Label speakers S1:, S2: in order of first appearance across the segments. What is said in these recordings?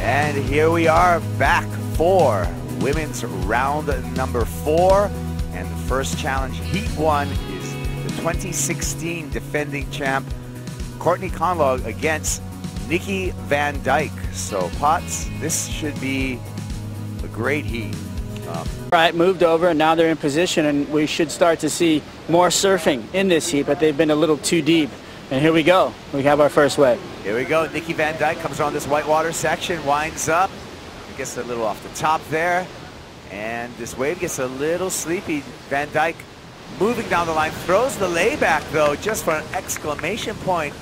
S1: And here we are back for women's round number 4. And the first challenge, Heat 1, is the 2016 defending champ, Courtney Conlogue, against Nikki Van Dijk. So, Potts, this should be a great heat.
S2: Right, moved over, and now they're in position, and we should start to see more surfing in this heat, but they've been a little too deep. And here we go. We have our first wave.
S1: Here we go. Nikki Van Dijk comes around this whitewater section, winds up, gets a little off the top there, and this wave gets a little sleepy. Van Dijk moving down the line, throws the layback though, just for an exclamation point,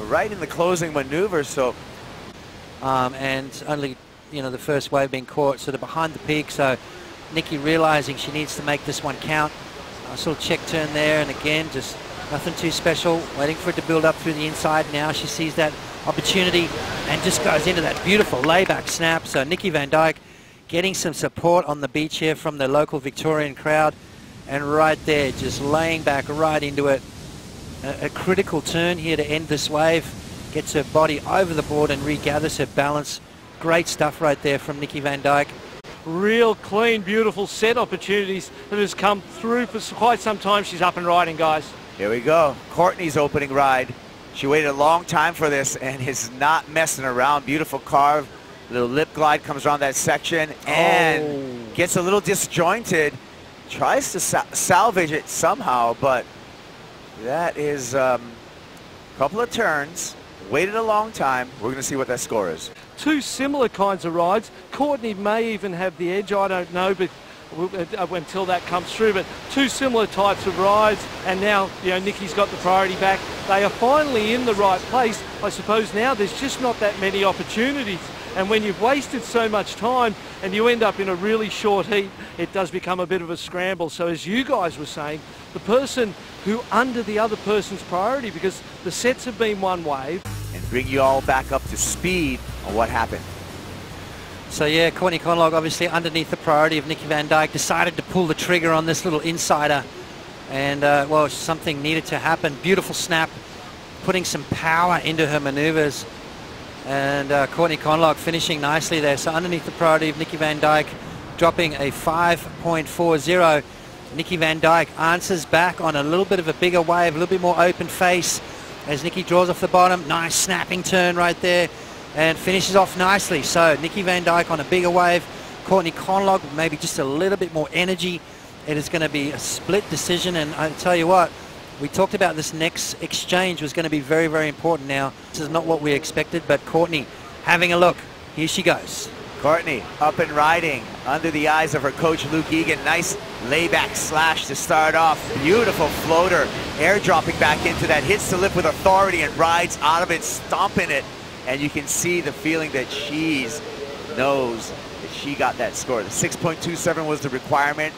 S1: right in the closing maneuver. So,
S3: and only, the first wave being caught sort of behind the peak. So Nikki realizing she needs to make this one count. A sort of check turn there, and again, just nothing too special, waiting for it to build up through the inside. Now she sees that opportunity and just goes into that beautiful layback snap. So Nikki Van Dijk getting some support on the beach here from the local Victorian crowd, and right there, just laying back right into it. A critical turn here to end this wave. Gets her body over the board and regathers her balance. Great stuff right there from Nikki Van Dijk.
S4: Real clean, beautiful set opportunities that has come through for quite some time. She's up and riding, guys.
S1: Here we go. Courtney's opening ride. She waited a long time for this and is not messing around. Beautiful carve. Little lip glide comes around that section and gets a little disjointed. Tries to salvage it somehow, but that is a couple of turns. Waited a long time. We're going to see what that score is.
S4: Two similar kinds of rides. Courtney may even have the edge, I don't know, but until that comes through. But two similar types of rides, and now Nikki's got the priority back. They are finally in the right place. I suppose now there's just not that many opportunities, and when you've wasted so much time and you end up in a really short heat, it does become a bit of a scramble. So as you guys were saying, the person who under the other person's priority, because the sets have been one wave.
S1: And bring you all back up to speed on what happened.
S3: So yeah, Courtney Conlogue obviously underneath the priority of Nikki Van Dijk, decided to pull the trigger on this little insider, and well, something needed to happen. Beautiful snap, putting some power into her maneuvers, and Courtney Conlogue finishing nicely there. So underneath the priority of Nikki Van Dijk, dropping a 5.40. Nikki Van Dijk answers back on a little bit of a bigger wave, a little bit more open face as Nikki draws off the bottom. Nice snapping turn right there, and finishes off nicely. So Nikki Van Dijk on a bigger wave, Courtney Conlogue maybe just a little bit more energy. It is going to be a split decision, and I tell you what, we talked about this next exchange was going to be very, very important. Now, this is not what we expected, but Courtney having a look. Here she goes.
S1: Courtney up and riding under the eyes of her coach Luke Egan. Nice layback slash to start off. Beautiful floater, airdropping back into that, hits the lip with authority and rides out of it, stomping it. And you can see the feeling that she knows that she got that score. The 6.27 was the requirement.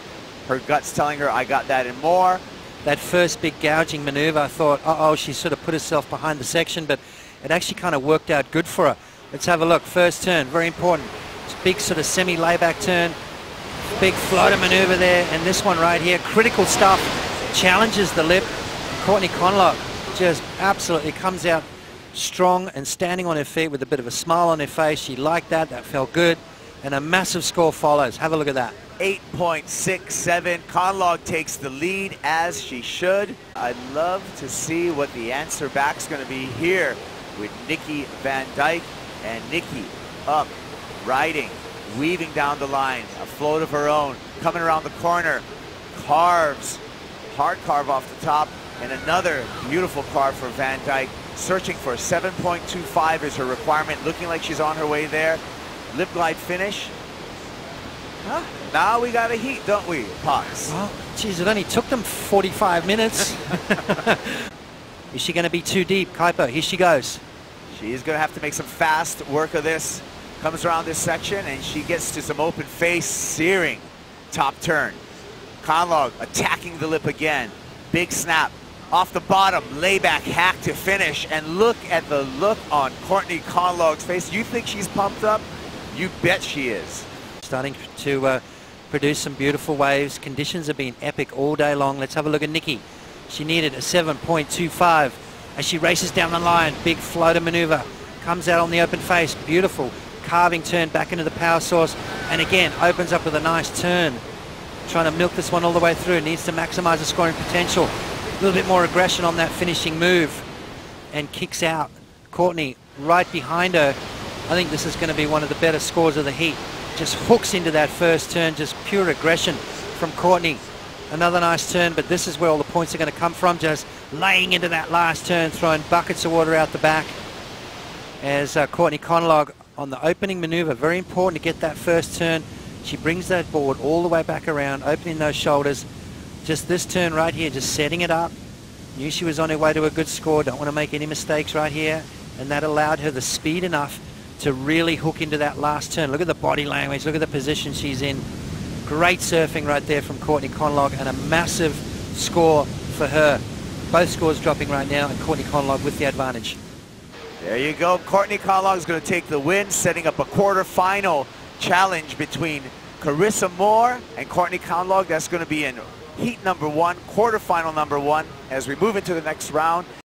S1: Her gut's telling her, I got that and more.
S3: That first big gouging maneuver, I thought, uh-oh, she sort of put herself behind the section, but it actually kind of worked out good for her. Let's have a look. First turn, very important. It's a big sort of semi-layback turn. Big floater maneuver there, and this one right here, critical stuff. Challenges the lip. Courtney Conlogue just absolutely comes out strong and standing on her feet with a bit of a smile on her face. She liked that. That felt good. And a massive score follows. Have a look at that.
S1: 8.67. Conlogue takes the lead, as she should. I'd love to see what the answer back's going to be here with Nikki Van Dijk. And Nikki up, riding, weaving down the line. A float of her own. Coming around the corner. Carves. Hard carve off the top. And another beautiful carve for Van Dijk. Searching for 7.25 is her requirement. Looking like she's on her way there. Lip glide finish. Huh? Now we got a heat, don't we, Potts?
S3: Well, geez, it only took them 45 minutes. Is she going to be too deep? Kuiper, here she goes.
S1: She's going to have to make some fast work of this. Comes around this section, and she gets to some open face, searing top turn. Conlogue attacking the lip again. Big snap. Off the bottom, layback hack to finish, and look at the look on Courtney Conlogue's face. You think she's pumped up? You bet she is.
S3: Starting to produce some beautiful waves. Conditions have been epic all day long. Let's have a look at Nikki. She needed a 7.25 as she races down the line. Big floater maneuver. Comes out on the open face. Beautiful. carving turn back into the power source, and again opens up with a nice turn, trying to milk this one all the way through. Needs to maximize the scoring potential. A little bit more aggression on that finishing move, and kicks out Courtney right behind her. I think this is going to be one of the better scores of the heat. Just hooks into that first turn, just pure aggression from Courtney. Another nice turn, but this is where all the points are going to come from, just laying into that last turn, throwing buckets of water out the back. As Courtney Conlogue on the opening maneuver, very important to get that first turn. She brings that board all the way back around, opening those shoulders. Just this turn right here, just setting it up. Knew she was on her way to a good score, don't want to make any mistakes right here, and that allowed her the speed enough to really hook into that last turn. Look at the body language, look at the position she's in. Great surfing right there from Courtney Conlogue, and a massive score for her. Both scores dropping right now, and Courtney Conlogue with the advantage.
S1: There you go. Courtney Conlogue is going to take the win, setting up a quarterfinal challenge between Carissa Moore and Courtney Conlogue. That's going to be in heat number 1, quarterfinal number 1, as we move into the next round.